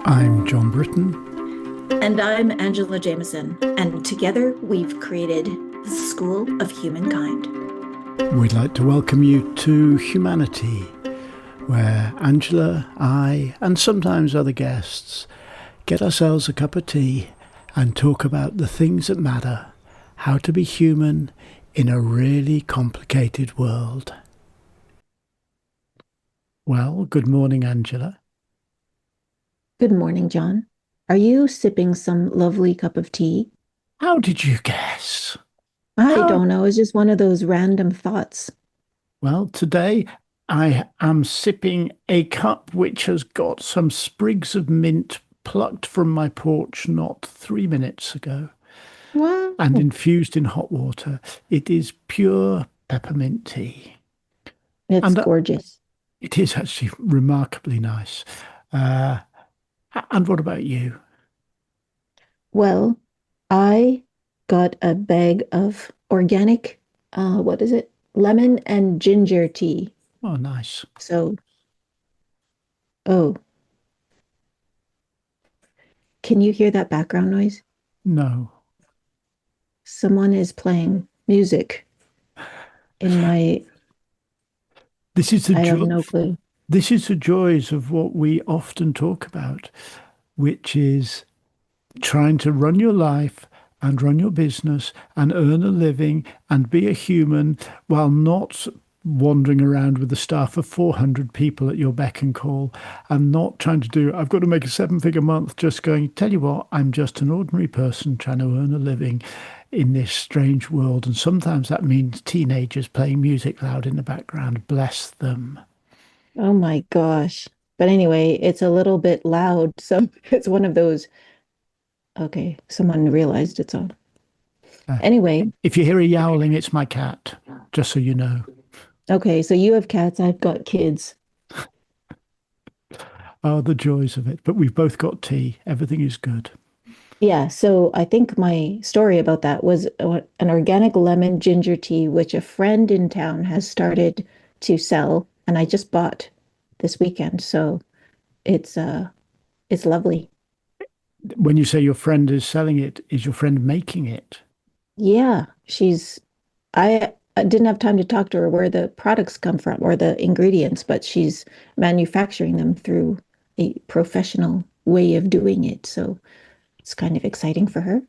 I'm John Britton. And I'm Angela Jameson, and together we've created the School of Humankind. We'd like to welcome you to Humanity, where Angela, I, and sometimes other guests get ourselves a cup of tea and talk about the things that matter, how to be human in a really complicated world. Well, good morning, Angela. Good morning, John. Are you sipping some lovely cup of tea? How did you guess? I don't know. It's just one of those random thoughts. Well, today I am sipping a cup which has got some sprigs of mint plucked from my porch not 3 minutes ago Wow. and infused in hot water. It is pure peppermint tea. It's And gorgeous. it is actually remarkably nice. Uh, and what about you? Well, I got a bag of organic, what is it? Lemon and ginger tea. Oh, nice. So, oh, can you hear that background noise? No. Someone is playing music in my, This is the I have joy. no clue. This is the joys of what we often talk about, which is trying to run your life and run your business and earn a living and be a human while not wandering around with a staff of 400 people at your beck and call and not trying to do, I've got to make a 7-figure month, just going, tell you what, I'm just an ordinary person trying to earn a living in this strange world. And sometimes that means teenagers playing music loud in the background. Bless them. Oh my gosh. But anyway, it's a little bit loud. So it's one of those, okay, someone realized it's on. Uh, Anyway, if you hear a yowling, it's my cat, just so you know. okay, so you have cats, I've got kids. Oh, the joys of it. But we've both got tea. Everything is good. Yeah, so I think my story about that was an organic lemon ginger tea, which a friend in town has started to sell, and I just bought this weekend. So it's it's lovely. When you say your friend is selling it, is your friend making it? Yeah, I didn't have time to talk to her where the products come from or the ingredients, but she's manufacturing them through a professional way of doing it. So it's kind of exciting for her.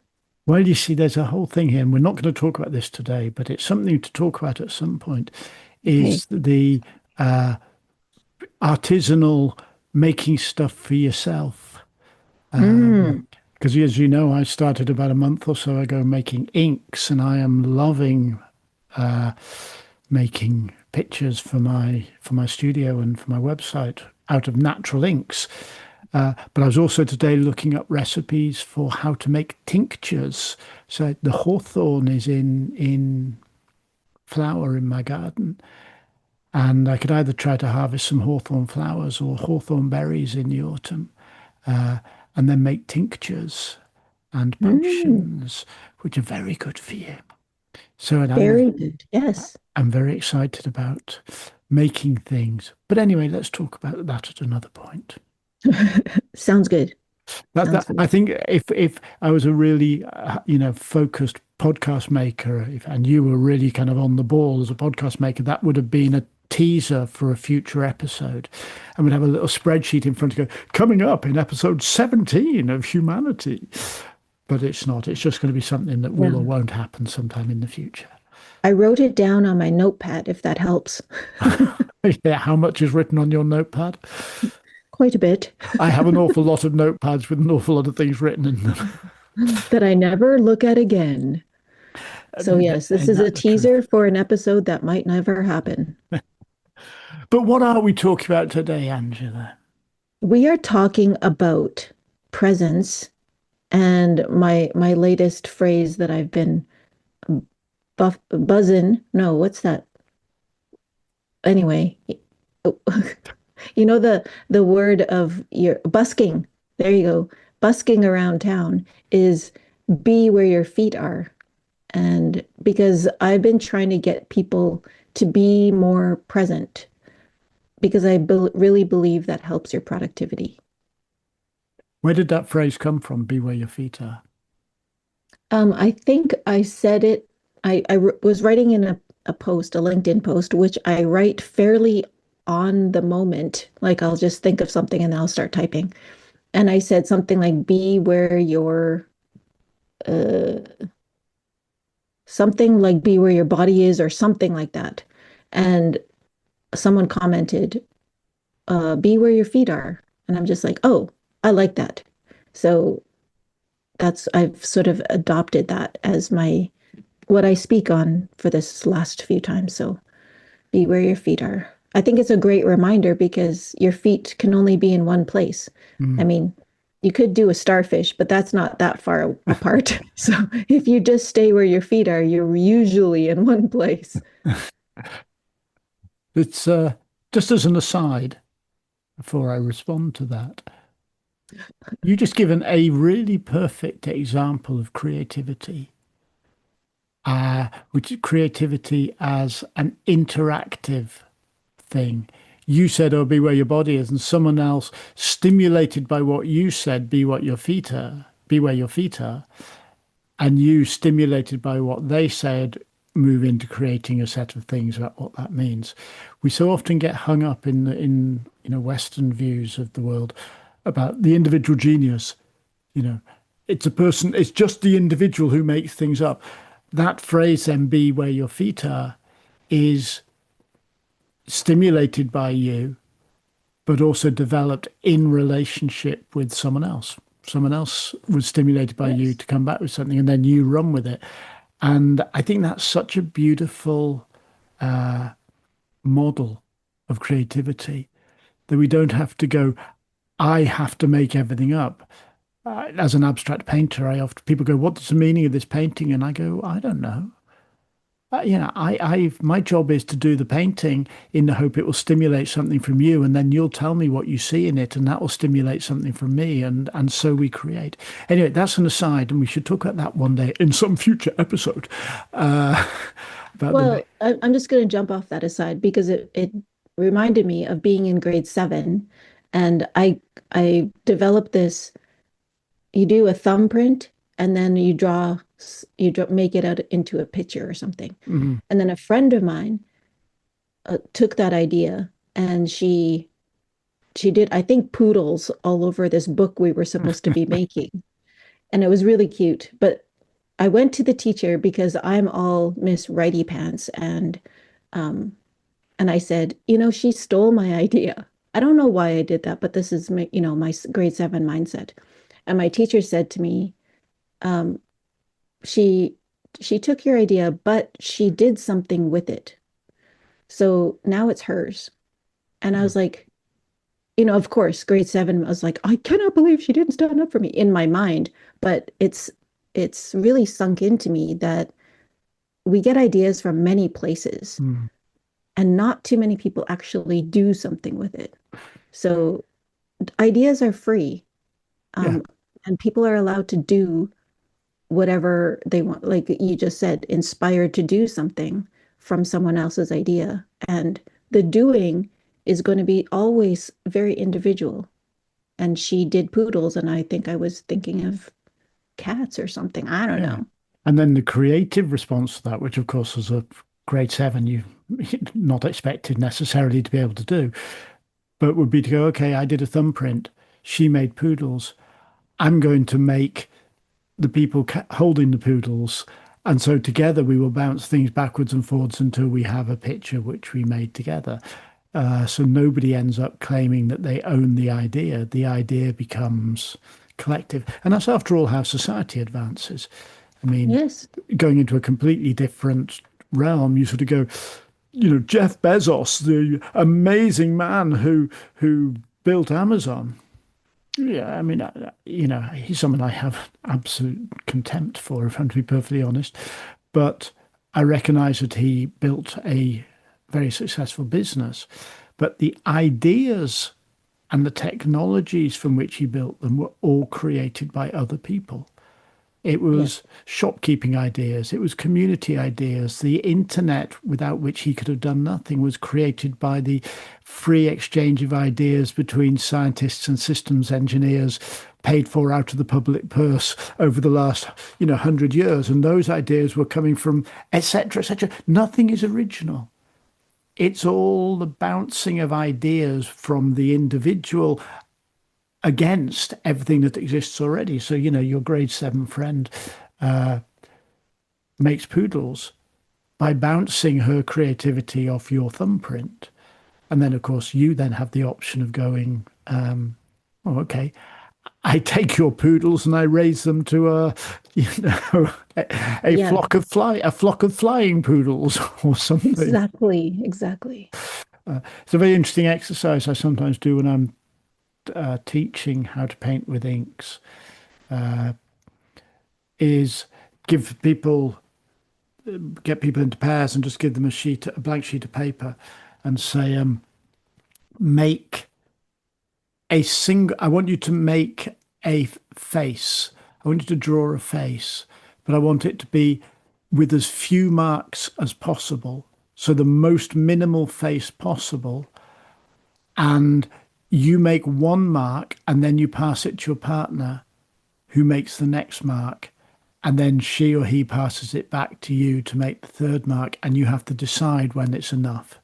Well, you see, there's a whole thing here, and we're not going to talk about this today, but it's something to talk about at some point, Okay. is the uh, artisanal making stuff for yourself. Mm. Because as you know, I started about a month or so ago making inks, and I am loving uh, making pictures for my studio and for my website out of natural inks. But I was also today looking up recipes for how to make tinctures. So the hawthorn is in flower in my garden, and I could either try to harvest some hawthorn flowers or hawthorn berries in the autumn, uh, and then make tinctures and Mm. potions, which are very good for you. So and Very good. Yes. I'm very excited about making things. But anyway, let's talk about that at another point. Sounds good. Sounds That good. I think if I was a really focused podcast maker, and you were really kind of on the ball as a podcast maker, that would have been a teaser for a future episode, and we'd have a little spreadsheet in front of go coming up in episode 17 of Humanity. But it's not. It's just going to be something that will or Yeah. won't happen sometime in the future. I wrote it down on my notepad if that helps. Yeah, how much is written on your notepad? Quite a bit I have an awful lot of notepads with an awful lot of things written in them. that I never look at again. So yes, this Ain't is a that the truth? teaser for an episode that might never happen. But what are we talking about today, Angela? We are talking about presence and my latest phrase that I've been buzzing. No, what's that? Anyway, you know the word of your busking. There you go. Busking around town is be where your feet are. And because I've been trying to get people to be more present because I be really believe that helps your productivity. Where did that phrase come from? Be where your feet are. I think I said it. Was writing in a post, a LinkedIn post, which I write fairly on the moment. Like I'll just think of something and I'll start typing. And I said something like, be where your, uh, something like be where your body is, or something like that. And someone commented, be where your feet are. And I'm just like, oh, I like that. So I've sort of adopted that as my what I speak on for this last few times. So be where your feet are. I think it's a great reminder because your feet can only be in one place. I Mm. mean, you could do a starfish, but that's not that far apart. So if you just stay where your feet are, you're usually in one place. It's just as an aside before I respond to that. You just given a really perfect example of creativity, which is creativity as an interactive thing. You said, "Oh, be where your body is," and someone else, stimulated by what you said, "Be what your feet are," be where your feet are, and you, stimulated by what they said, move into creating a set of things about what that means. We so often get hung up in Western views of the world about the individual genius. You know, it's a person, it's just the individual who makes things up. That phrase, then, "be where your feet are," is stimulated by you, but also developed in relationship with someone else. Someone else was stimulated by you Yes. to come back with something, and then you run with it. And I think that's such a beautiful model of creativity that we don't have to go, I have to make everything up. As an abstract painter, I often people go, "What's the meaning of this painting?" And I go, "I don't know." My job is to do the painting in the hope it will stimulate something from you, and then you'll tell me what you see in it, and that will stimulate something from me, and so we create. Anyway, that's an aside, and we should talk about that one day in some future episode. Uh, about the Well, I'm just going to jump off that aside because it reminded me of being in grade seven, and I developed this. You do a thumbprint, and then make it out into a picture or something. Mhm. And then a friend of mine took that idea, and she did, I think, poodles all over this book we were supposed to be making. And it was really cute. But I went to the teacher because I'm all Miss Righty Pants, um and I said, she stole my idea. I don't know why I did that, but this is my grade seven mindset. And my teacher said to me, um, she she took your idea, but she did something with it. So now it's hers. And I was like, of course, grade seven, I was like, I cannot believe she didn't stand up for me in my mind. But it's really sunk into me that we get ideas from many places, Mm. and not too many people actually do something with it. So ideas are free, Yeah, um, and people are allowed to do whatever they want. Like you just said, inspired to do something from someone else's idea. And the doing is going to be always very individual. And she did poodles, and I think I was thinking of cats or something. I don't yeah. know. And then the creative response to that, which of course was a grade seven, you not expected necessarily to be able to do, but would be to go, okay, I did a thumbprint. She made poodles. I'm going to make the people holding the poodles. And so together we will bounce things backwards and forwards until we have a picture which we made together. So nobody ends up claiming that they own the idea. The idea becomes collective. And that's, after all, how society advances. I mean, Yes. going into a completely different realm, you sort of go, Jeff Bezos, the amazing man who built Amazon. Yeah, I mean, he's someone I have absolute contempt for, if I'm to be perfectly honest. But I recognize that he built a very successful business. But the ideas and the technologies from which he built them were all created by other people. It Yeah. was shopkeeping ideas. It was community ideas. The internet, without which he could have done nothing, was created by the free exchange of ideas between scientists and systems engineers, paid for out of the public purse over the last, 100 years. And those ideas were coming from et cetera, et cetera. Nothing is original. It's all the bouncing of ideas from the individual against everything that exists already. So, your grade seven friend makes poodles by bouncing her creativity off your thumbprint. And then, of course, you then have the option of going, oh, okay, I take your poodles and I raise them to you know, a Yeah, flock of flying poodles or something. exactly. Exactly. It's a very interesting exercise I sometimes do when I'm teaching how to paint with inks. Is give people get people into pairs and just give them a blank sheet of paper, and say, make a single. I want you to make a face. I want you to draw a face, but I want it to be with as few marks as possible. So the most minimal face possible, and you make one mark and then you pass it to your partner who makes the next mark, and then she or he passes it back to you to make the third mark, and you have to decide when it's enough.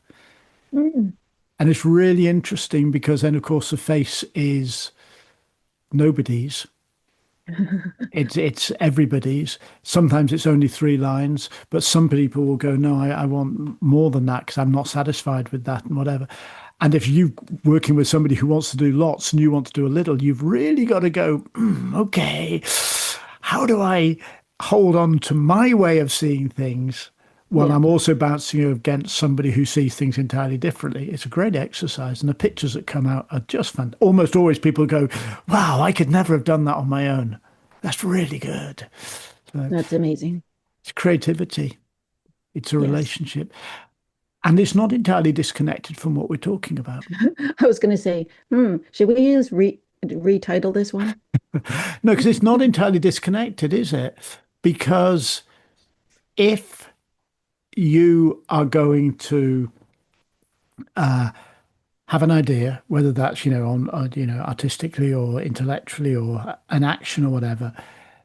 Mm. And it's really interesting because then, of course, the face is nobody's. It's everybody's. Sometimes it's only 3 lines, but some people will go, no, I want more than that because I'm not satisfied with that and whatever. And if you're working with somebody who wants to do lots and you want to do a little, you've really got to go, okay, how do I hold on to my way of seeing things while Yeah. I'm also bouncing against somebody who sees things entirely differently? It's a great exercise. And the pictures that come out are just fun. Almost always people go, wow, I could never have done that on my own. That's really good. So That's amazing. it's creativity. It's a Yes. relationship. And it's not entirely disconnected from what we're talking about. I was going to say, should we just retitle this one? No, because it's not entirely disconnected, is it? Because if you are going to have an idea, whether that's, artistically or intellectually or an action or whatever,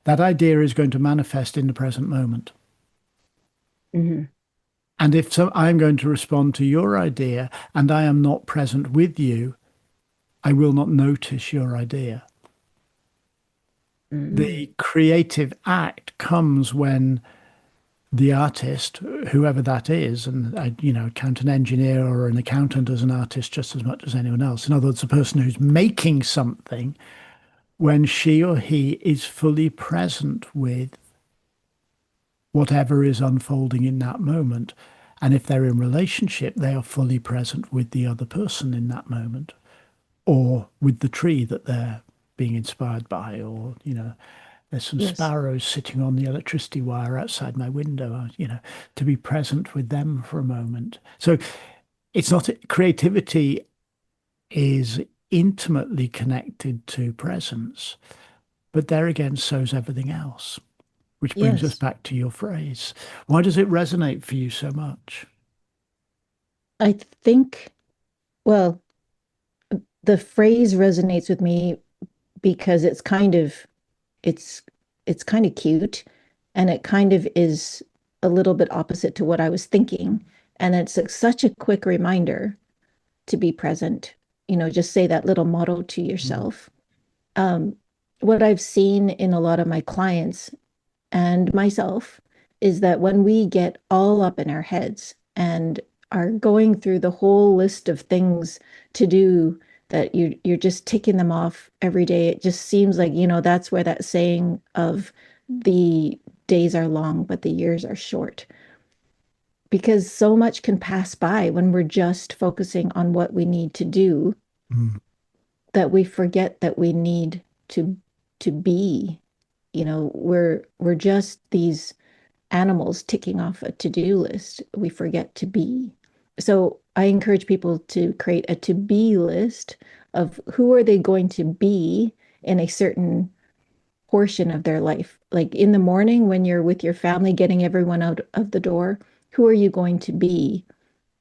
that idea is going to manifest in the present moment. Hmm. And if so, I'm going to respond to your idea and I am not present with you, I will not notice your idea. Hmm. The creative act comes when the artist, whoever that is, and I, count an engineer or an accountant as an artist just as much as anyone else. In other words, the person who's making something, when she or he is fully present with whatever is unfolding in that moment. And if they're in relationship, they are fully present with the other person in that moment, or with the tree that they're being inspired by, or, there's some Yes. sparrows sitting on the electricity wire outside my window, to be present with them for a moment. So it's not creativity is intimately connected to presence, but there again, so's everything else, which brings us Yes. back to your phrase. Why does it resonate for you so much? I think, well, the phrase resonates with me because it's it's kind of cute and it kind of is a little bit opposite to what I was thinking. And it's like such a quick reminder to be present. Just say that little motto to Mm, yourself. Um, what I've seen in a lot of my clients and myself is that when we get all up in our heads and are going through the whole list of things to do that you're just ticking them off every day, it just seems like, that's where that saying of the days are long, but the years are short. Because so much can pass by when we're just focusing on what we need to do mm, that we forget that we need to be. We're just these animals ticking off a to-do list. We forget to be. So I encourage people to create a to-be list of who are they going to be in a certain portion of their life. Like in the morning when you're with your family, getting everyone out of the door, who are you going to be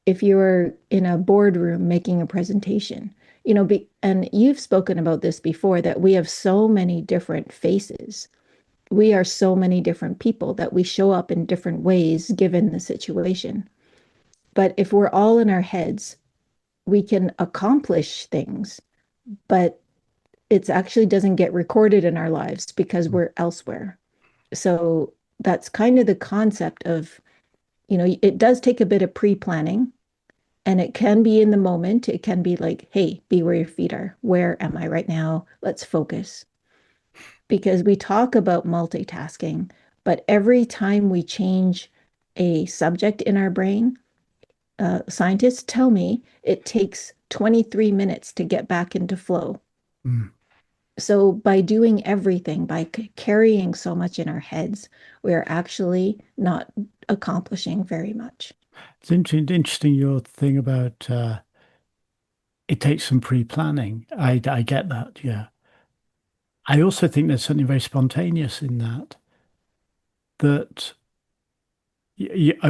if you're in a boardroom making a presentation? And you've spoken about this before, that we have so many different faces. We are so many different people that we show up in different ways given the situation. But if we're all in our heads, we can accomplish things, but it actually doesn't get recorded in our lives because we're elsewhere. So that's kind of the concept of, it does take a bit of pre-planning, and it can be in the moment. It can be like, hey, be where your feet are. Where am I right now? Let's focus. Because we talk about multitasking, but every time we change a subject in our brain, scientists tell me it takes 23 minutes to get back into flow. Mm. So by doing everything, by carrying so much in our heads, we are actually not accomplishing very much. It's interesting your thing about it takes some pre-planning. I get that, yeah. I also think there's something very spontaneous in that. That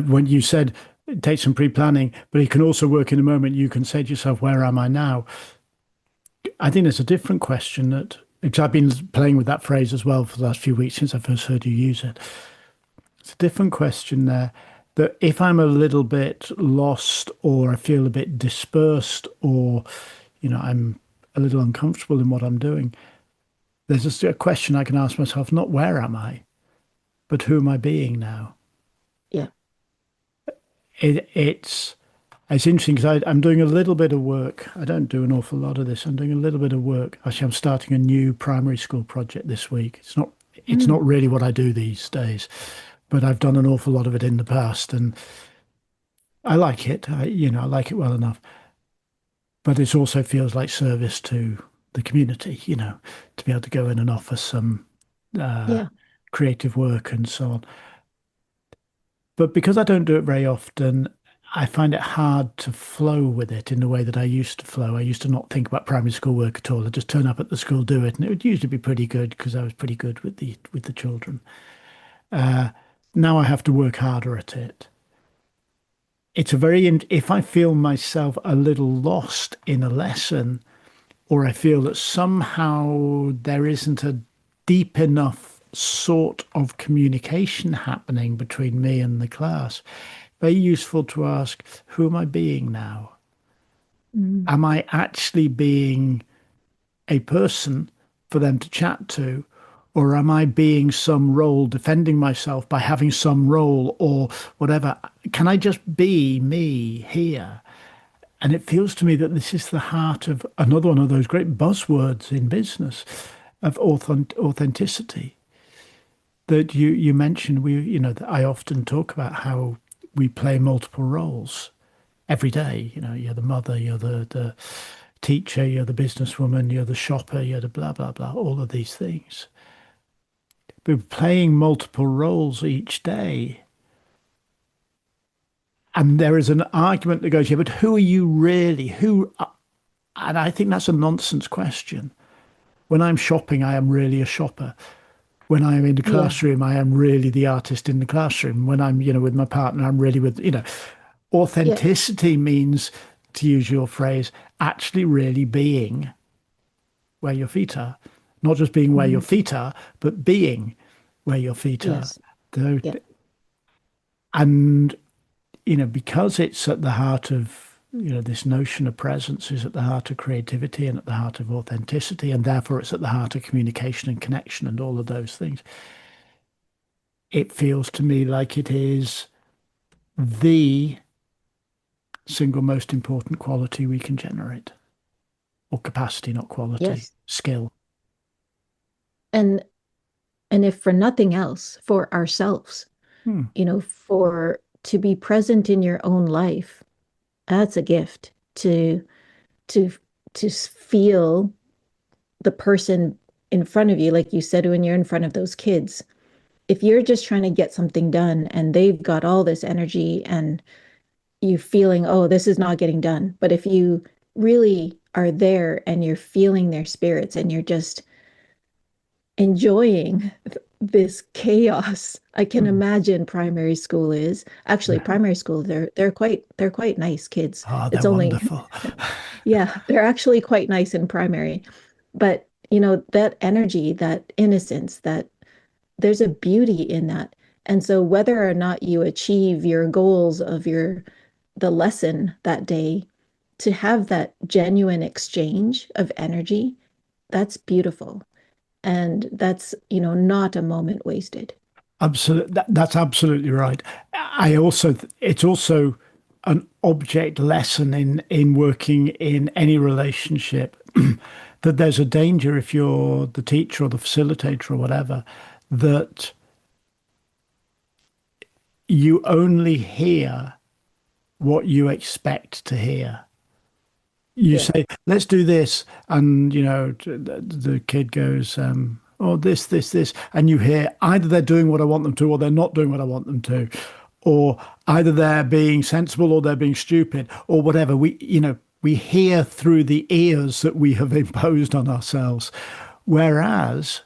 when you said it takes some pre-planning, but it can also work in a moment. You can say to yourself, "Where am I now?" I think there's a different question that because I've been playing with that phrase as well for the last few weeks since I first heard you use it. It's a different question there. That if I'm a little bit lost or I feel a bit dispersed or, I'm a little uncomfortable in what I'm doing, there's just a question I can ask myself, not where am I, but who am I being now? Yeah. It's interesting because I'm doing a little bit of work. I don't do an awful lot of this. I'm doing a little bit of work. Actually, I'm starting a new primary school project this week. It's Mm. not really what I do these days, but I've done an awful lot of it in the past, and I like it. I like it well enough. But it also feels like service to the community, to be able to go in and offer some uh, Yeah. creative work and so on. But because I don't do it very often, I find it hard to flow with it in the way that I used to flow. I used to not think about primary school work at all. I'd just turn up at the school, do it, and it would usually be pretty good because I was pretty good with the children. Uh, Now I have to work harder at it. It's a very, if I feel myself a little lost in a lesson, or I feel that somehow there isn't a deep enough sort of communication happening between me and the class, very useful to ask, who am I being now? Mm. Am I actually being a person for them to chat to? Or am I being some role, defending myself by having some role or whatever? Can I just be me here? And it feels to me that this is the heart of another one of those great buzzwords in business of authenticity that you mentioned. That I often talk about how we play multiple roles every day. You're the mother, you're the teacher, you're the businesswoman, you're the shopper, you're the blah, blah, blah, all of these things. We're playing multiple roles each day. And there is an argument that goes, yeah, but who are you really? And I think that's a nonsense question. When I'm shopping, I am really a shopper. When I am in the Yeah. classroom, I am really the artist in the classroom. When I'm, with my partner, I'm really Yeah. authenticity means, to use your phrase, actually really being where your feet are. Not just being where your Mhm. feet are, but being where your feet are. Yes. Though- Yeah. And, because it's at the heart of, this notion of presence is at the heart of creativity and at the heart of authenticity, and therefore it's at the heart of communication and connection and all of those things. It feels to me like it is the single most important quality we can generate, or capacity, not quality, Yes. skill. And if for nothing else, for ourselves, Hmm. for to be present in your own life, that's a gift to feel the person in front of you, like you said, when you're in front of those kids. If you're just trying to get something done and they've got all this energy and you feeling, oh, this is not getting done. But if you really are there and you're feeling their spirits and enjoying this chaos. I can Mm. imagine primary school is. Actually, Yeah. primary school, they're quite nice kids. Oh, they're It's only wonderful. yeah, they're actually quite nice in primary. But that energy, that innocence, that there's a beauty in that. And so whether or not you achieve your goals of the lesson that day, to have that genuine exchange of energy, that's beautiful. And that's, not a moment wasted. Absolutely, that's absolutely right. It's also an object lesson in working in any relationship that there's a danger if you're the teacher or the facilitator or whatever, that you only hear what you expect to hear. You Yeah. say, let's do this. And, the kid goes, oh, this. And you hear either they're doing what I want them to, or they're not doing what I want them to. Or either they're being sensible or they're being stupid or whatever. We hear through the ears that we have imposed on ourselves. Whereas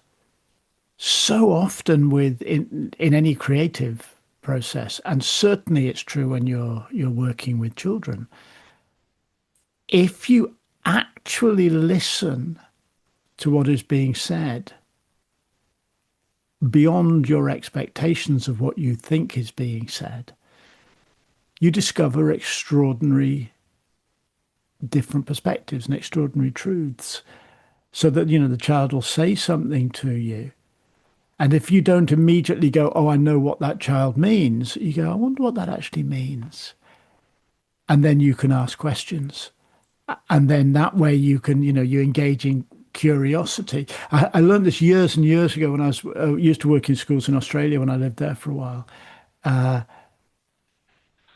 so often in any creative process, and certainly it's true when you're working with children, if you actually listen to what is being said beyond your expectations of what you think is being said, you discover extraordinary different perspectives and extraordinary truths. So that, the child will say something to you. And if you don't immediately go, oh, I know what that child means, you go, I wonder what that actually means. And then you can ask questions. And then that way you can, you engage in curiosity. I learned this years and years ago when I was used to work in schools in Australia when I lived there for a while.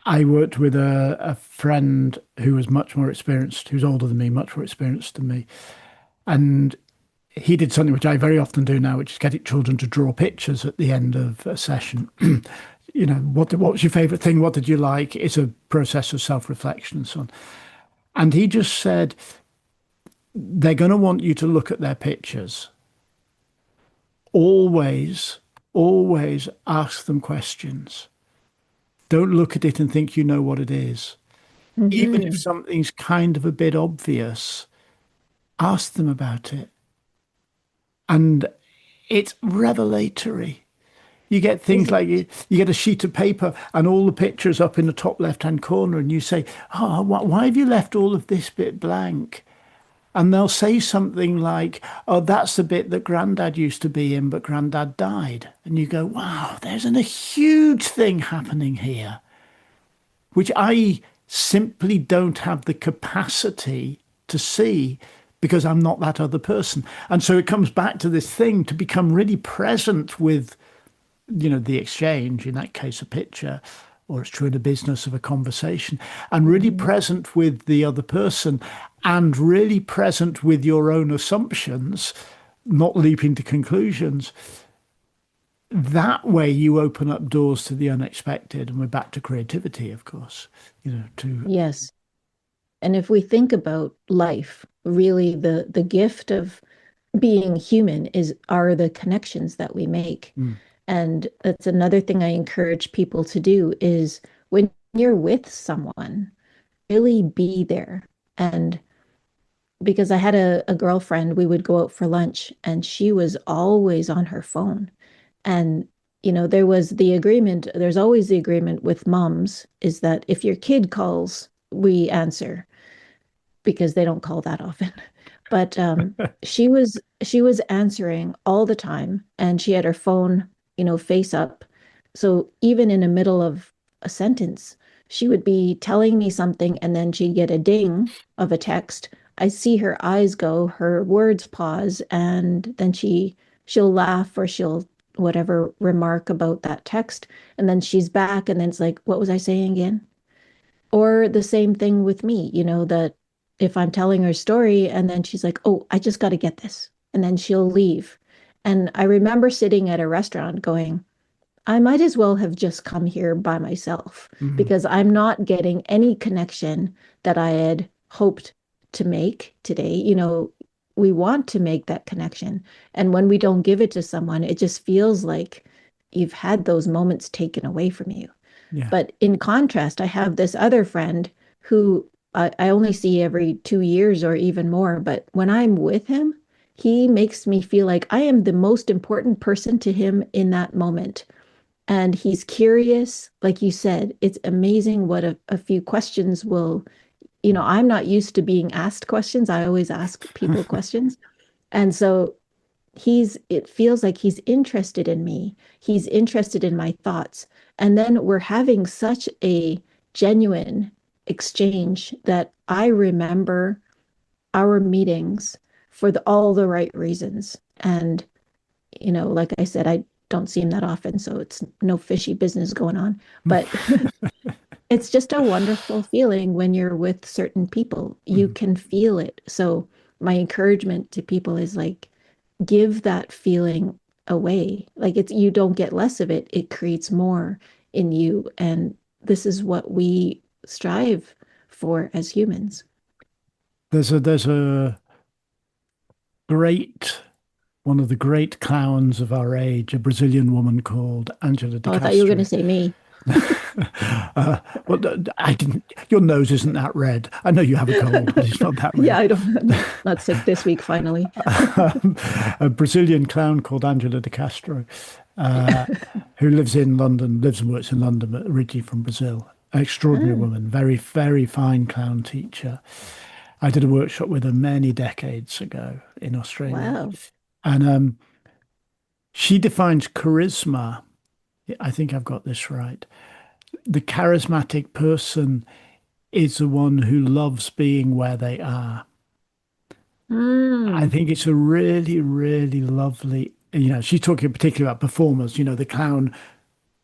I worked with a friend who was much more experienced, who's older than me, much more experienced than me. And he did something which I very often do now, which is getting children to draw pictures at the end of a session. What was your favorite thing? What did you like? It's a process of self-reflection and so on. And he just said, they're going to want you to look at their pictures. Always, always ask them questions. Don't look at it and think you know what it is. Even if Hmm. something's kind of a bit obvious, ask them about it. And it's revelatory. You get things Is like you get a sheet of paper and all the pictures up in the top left-hand corner, and you say, "Oh, why have you left all of this bit blank?" And they'll say something like, "Oh, that's the bit that Grandad used to be in, but Grandad died." And you go, "Wow, there's a huge thing happening here, which I simply don't have the capacity to see because I'm not that other person." And so it comes back to this thing to become really present with, the exchange, in that case, a picture, or it's true in a business of a conversation, and really Mhm. present with the other person and really present with your own assumptions, not leaping to conclusions. That way you open up doors to the unexpected. And we're back to creativity, of course, to Yes. And if we think about life, really the gift of being human are the connections that we make. mm, And that's another thing I encourage people to do is when you're with someone, really be there. And because I had a girlfriend, we would go out for lunch and she was always on her phone. And, there's always the agreement with moms is that if your kid calls, we answer because they don't call that often. But she was answering all the time and she had her phone, face up. So even in the middle of a sentence, she would be telling me something and then she'd get a ding of a text. I see her eyes go, her words pause, and then she'll laugh or she'll whatever remark about that text. And then she's back and then it's like, what was I saying again? Or the same thing with me, that if I'm telling her a story and then she's like, oh, I just got to get this. And then she'll leave. And I remember sitting at a restaurant going, I might as well have just come here by myself mm, because I'm not getting any connection that I had hoped to make today. we want to make that connection. And when we don't give it to someone, it just feels like you've had those moments taken away from you. Yeah. But in contrast, I have this other friend who I only see every 2 years or even more. But when I'm with him, he makes me feel like I am the most important person to him in that moment. And he's curious. Like you said, it's amazing what a few questions will, I'm not used to being asked questions. I always ask people questions. And so it feels like he's interested in me. He's interested in my thoughts. And then we're having such a genuine exchange that I remember our meetings for all the right reasons. And, like I said, I don't see him that often, so it's no fishy business going on. But it's just a wonderful feeling when you're with certain people. You Mhm. can feel it. So my encouragement to people is like, give that feeling away. Like you don't get less of it, it creates more in you. And this is what we strive for as humans. There's a great one of the great clowns of our age, a Brazilian woman called Angela de Oh, I thought you were going to Castro. say me. Well, I didn't. Your nose isn't that red. I know you have a cold, but it's not that Yeah, red. I don't, I'm not sick this week, finally. A Brazilian clown called Angela de Castro, uh, who lives in London, lives and works in London, but originally from Brazil. An extraordinary Ah, woman, very, very fine clown teacher. I did a workshop with her many decades ago in Australia. wow. And she defines charisma. I think I've got this right. The charismatic person is the one who loves being where they are. I Mm, think it's a really, really lovely, she's talking particularly about performers. The clown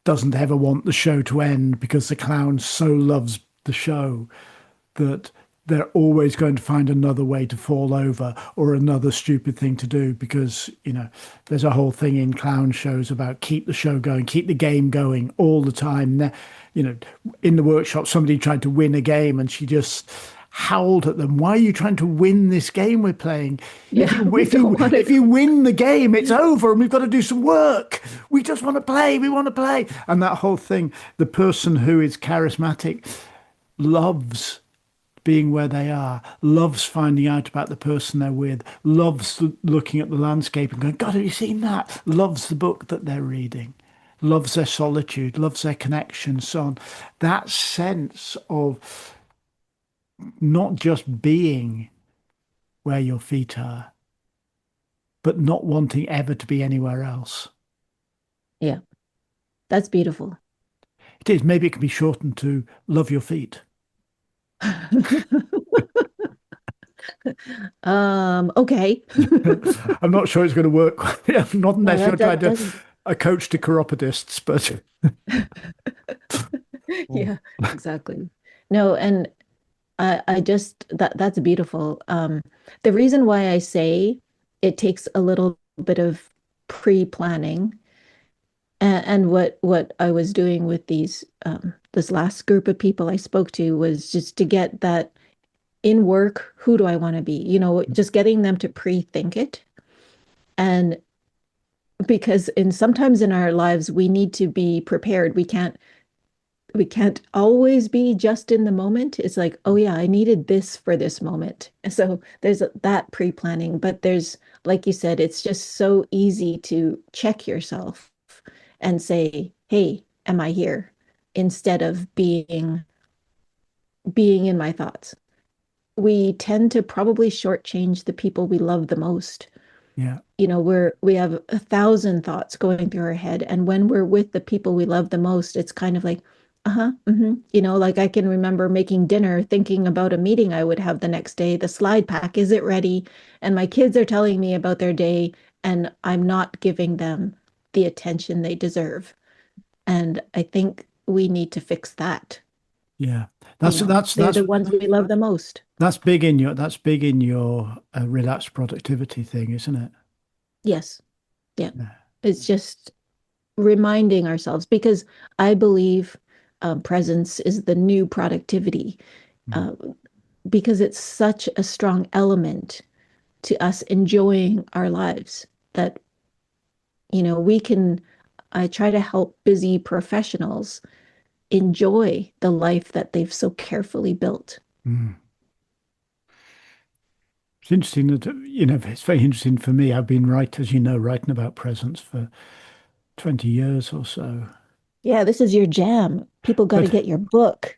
doesn't ever want the show to end because the clown so loves the show that they're always going to find another way to fall over or another stupid thing to do because, there's a whole thing in clown shows about keep the show going, keep the game going all the time. You know, in the workshop, somebody tried to win a game and she just howled at them. Why are you trying to win this game we're playing? If yeah, you we if you don't want if it. you win the game, it's over and we've got to do some work. We just want to play. We want to play. And that whole thing, the person who is charismatic loves being where they are, loves finding out about the person they're with, loves looking at the landscape and going, God, have you seen that? Loves the book that they're reading, loves their solitude, loves their connection, so on. That sense of not just being where your feet are, but not wanting ever to be anywhere else. Yeah, that's beautiful. It is. Maybe it can be shortened to love your feet. Okay. I'm not sure it's going to work. Not No, unless you're that trying that to doesn't. a coach to chiropodists, but Yeah, exactly. No, and I just that's beautiful. The reason why I say it takes a little bit of pre-planning and what I was doing with this last group of people I spoke to was just to get that in work, who do I want to be? Just getting them to pre-think it. And because sometimes in our lives we need to be prepared. We can't always be just in the moment. It's like, oh yeah, I needed this for this moment. So there's that pre-planning, but there's, like you said, it's just so easy to check yourself and say, hey, am I here? Instead of being in my thoughts. We tend to probably shortchange the people we love the most. yeah, We have 1,000 thoughts going through our head, and when we're with the people we love the most, it's kind of like, uh-huh, like I can remember making dinner thinking about a meeting I would have the next day. The slide pack, is it ready? And my kids are telling me about their day, and I'm not giving them the attention they deserve. And I think we need to fix that. yeah. That's that's They're that's the ones we love the most. that's big in your relaxed productivity thing, isn't it? Yes. Yeah. Yeah. It's just reminding ourselves because I believe presence is the new productivity Mm. uh, because it's such a strong element. to us enjoying our lives. That, we can, I try to help busy professionals enjoy the life that they've so carefully built. Mm. It's interesting that, it's very interesting for me. I've been as you know, writing about presence for 20 years or so. Yeah, this is your jam. People got to But, get your book.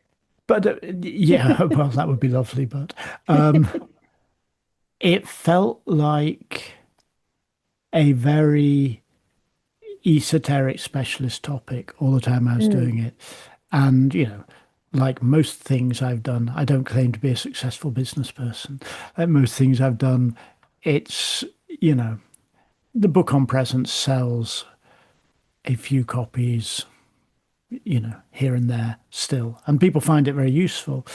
yeah, well, that would be lovely. But um, it felt like a very esoteric specialist topic all the time I was Mm, doing it. And, like most things I've done, I don't claim to be a successful business person. Like most things I've done, it's, you know, the book on presence sells a few copies, here and there still. And people find it very useful,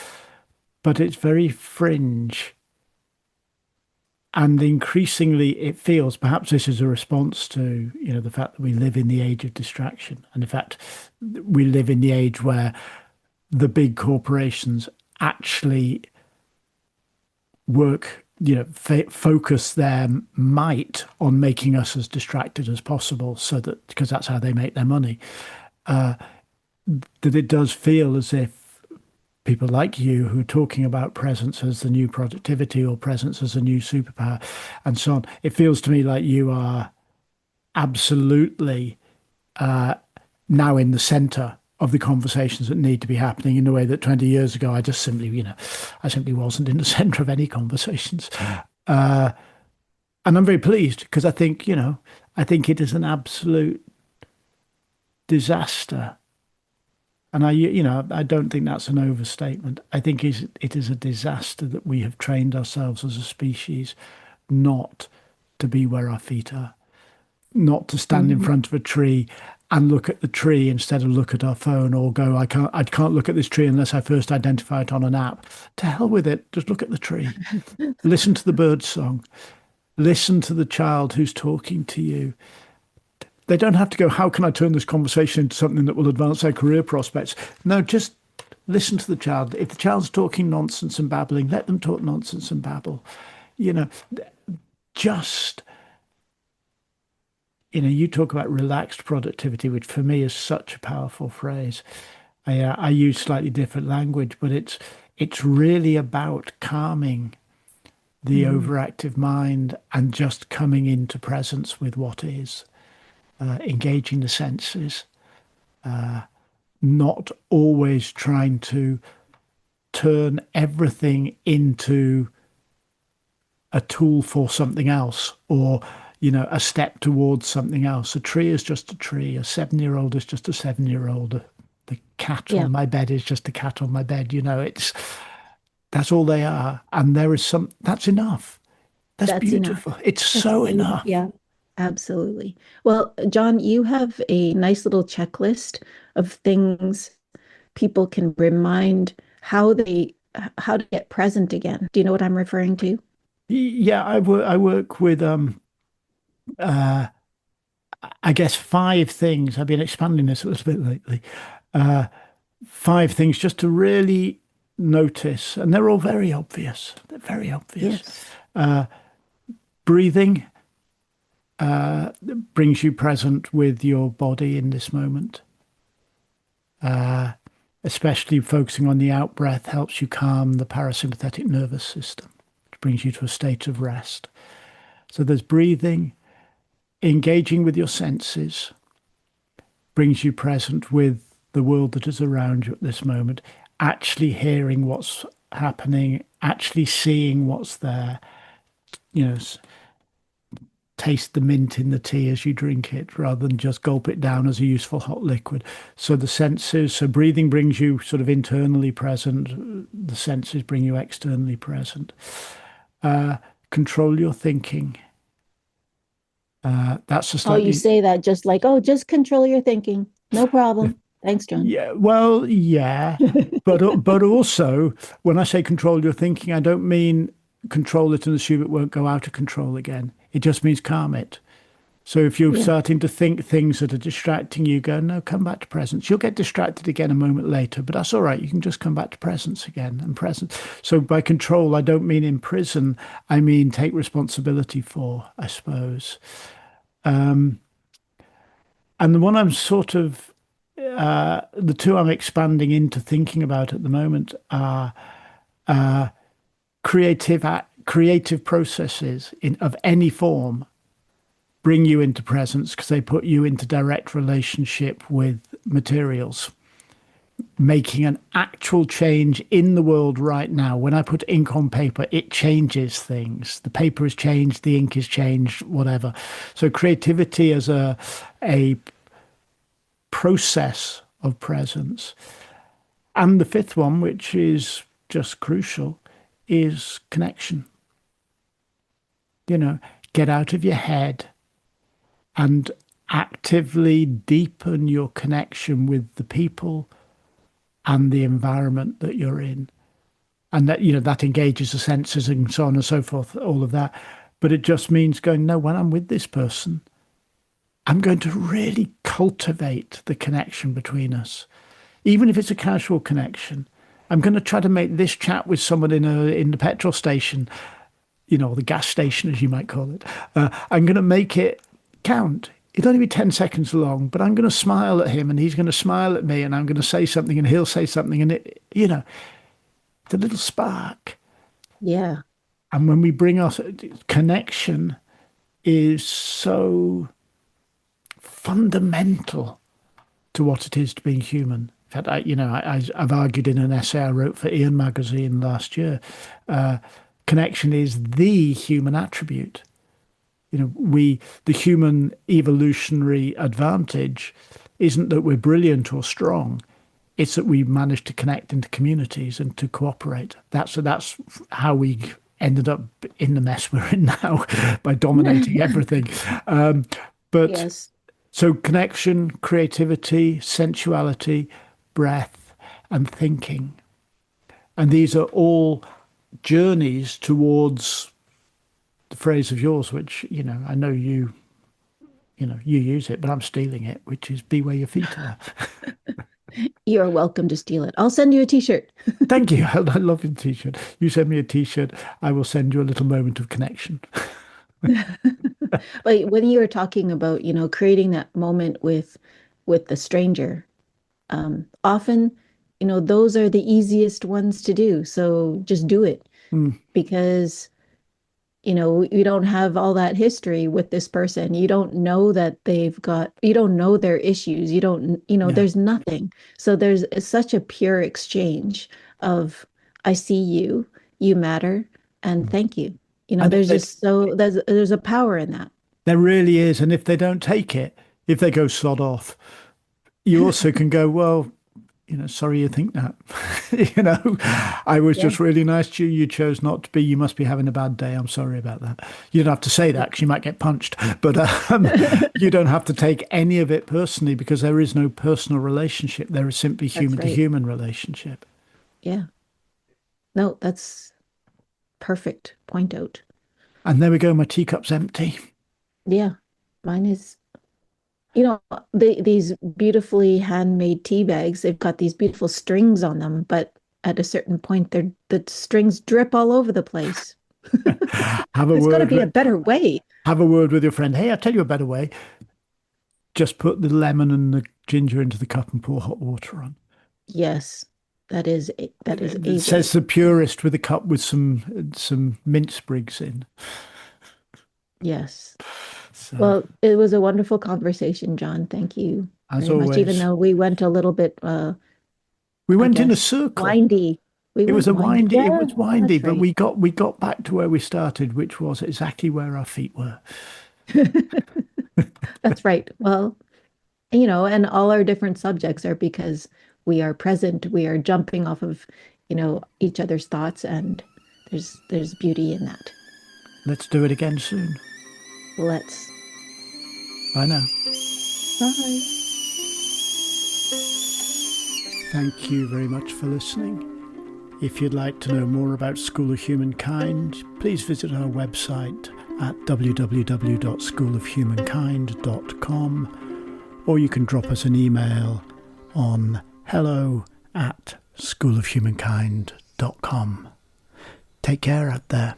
but it's very fringe. And increasingly, it feels perhaps this is a response to, the fact that we live in the age of distraction. And in fact, we live in the age where the big corporations actually work, focus their might on making us as distracted as possible, so that because that's how they make their money. That it does feel as if people like you who are talking about presence as the new productivity or presence as a new superpower and so on, it feels to me like you are absolutely now in the center of the conversations that need to be happening in a way that 20 years ago I just simply, I simply wasn't in the center of any conversations. Uh, and I'm very pleased because I think it is an absolute disaster. And I don't think that's an overstatement. I think it is a disaster that we have trained ourselves as a species not to be where our feet are, not to stand in mhm. front of a tree and look at the tree instead of look at our phone or go, I can't look at this tree unless I first identify it on an app. To hell with it. Just look at the tree. Listen to the bird song. Listen to the child who's talking to you. They don't have to go, how can I turn this conversation into something that will advance their career prospects? No, just listen to the child. If the child's talking nonsense and babbling, let them talk nonsense and babble. You know, just, you talk about relaxed productivity, which for me is such a powerful phrase. I use slightly different language, but it's really about calming the Mm. overactive mind and just coming into presence with what is, engaging the senses, not always trying to turn everything into a tool for something else or a step towards something else. A tree is just a tree. A 7-year-old is just a 7-year-old. The cat Yeah, on my bed is just a cat on my bed. It's that's all they are. And that's enough. That's that's enough. beautiful. It's That's so beautiful. enough. Yeah, absolutely. Well, John, you have a nice little checklist of things people can remind how they how to get present again. Do you know what I'm referring to? Yeah, I work with uh I guess 5 things. I've been expanding this a little bit lately. Uh 5 things just to really notice, and they're all very obvious. They're very obvious. Yes. Breathing brings you present with your body in this moment. Especially focusing on the out breath helps you calm the parasympathetic nervous system, which brings you to a state of rest. So there's breathing, engaging with your senses brings you present with the world that is around you at this moment, actually hearing what's happening, actually seeing what's there, you know, taste the mint in the tea as you drink it rather than just gulp it down as a useful hot liquid. So the senses, so breathing brings you sort of internally present, the senses bring you externally present. Control your thinking. That's a Oh, you slightly, say that just like, oh, just control your thinking. No problem. Thanks, John. yeah, well, yeah, but also when I say control your thinking, I don't mean control it and assume it won't go out of control again. It just means calm it. So if you're Yeah. starting to think things that are distracting you, go, no, come back to presence. You'll get distracted again a moment later, but that's all right. You can just come back to presence again and presence. So by control, I don't mean imprison. I mean take responsibility for, I suppose. And the one I'm sort of, the two I'm expanding into thinking about at the moment are creative processes of any form bring you into presence because they put you into direct relationship with materials, making an actual change in the world right now. When I put ink on paper, it changes things. The paper has changed, the ink has changed, whatever. So creativity as a process of presence. And the fifth one, which is just crucial, is connection. Get out of your head and actively deepen your connection with the people and the environment that you're in. And that engages the senses and so on and so forth, all of that. But it just means going, no, when I'm with this person, I'm going to really cultivate the connection between us. Even if it's a casual connection, I'm going to try to make this chat with someone in the petrol station, the gas station, as you might call it. I'm going to make it count. It'll only be 10 seconds long, but I'm going to smile at him and he's going to smile at me and I'm going to say something and he'll say something. And it's a little spark. Yeah. And when we bring our connection is so fundamental to what it is to being human. In fact, I've argued in an essay I wrote for Ian magazine last year, connection is the human attribute. The human evolutionary advantage isn't that we're brilliant or strong. It's that we manage to connect into communities and to cooperate. That's how we ended up in the mess we're in now by dominating everything. But Yes. so connection, creativity, sensuality, breath, and thinking. And these are all journeys towards the phrase of yours, which, I know you use it, but I'm stealing it, which is be where your feet are. You're welcome to steal it. I'll send you a t-shirt. Thank you. I love your t-shirt. You send me a t-shirt, I will send you a little moment of connection. But when you were talking about, creating that moment with the stranger, often, those are the easiest ones to do. So just do it Mm, because, you don't have all that history with this person. You don't know that you don't know their issues. You don't, yeah. there's nothing. So there's such a pure exchange of, I see you, you matter, and thank you. And if There's a power in that. there really is. And if they don't take it, if they go sod off, you also can go, well, sorry you think that. I was Yeah. just really nice to you. You chose not to be. You must be having a bad day. I'm sorry about that. You don't have to say that because you might get punched. But you don't have to take any of it personally because there is no personal relationship. There is simply That's human to right. human relationship. Yeah. No, that's perfect point out. And there we go. My teacup's empty. Yeah. Mine is, these beautifully handmade tea bags, they've got these beautiful strings on them, but at a certain point, the strings drip all over the place. Have a There's got to word. be a better way. Have a word with your friend. Hey, I'll tell you a better way. Just put the lemon and the ginger into the cup and pour hot water on. Yes, that is a It way. says the purist with a cup with some mint sprigs in. Yes. So, Well, it was a wonderful conversation, John. Thank you as very much, even always, though we went a little bit, we I went in a guess, circle. windy. We It was went a windy. windy, it Yeah, was windy, that's but right. we got back to where we started, which was exactly where our feet were. That's right. Well, and all our different subjects are because we are present, we are jumping off of, each other's thoughts, and there's beauty in that. Let's do it again soon. Let's. Bye now. Bye. Thank you very much for listening. If you'd like to know more about School of Humankind, please visit our website at www.schoolofhumankind.com, or you can drop us an email on hello@schoolofhumankind.com. Take care out there.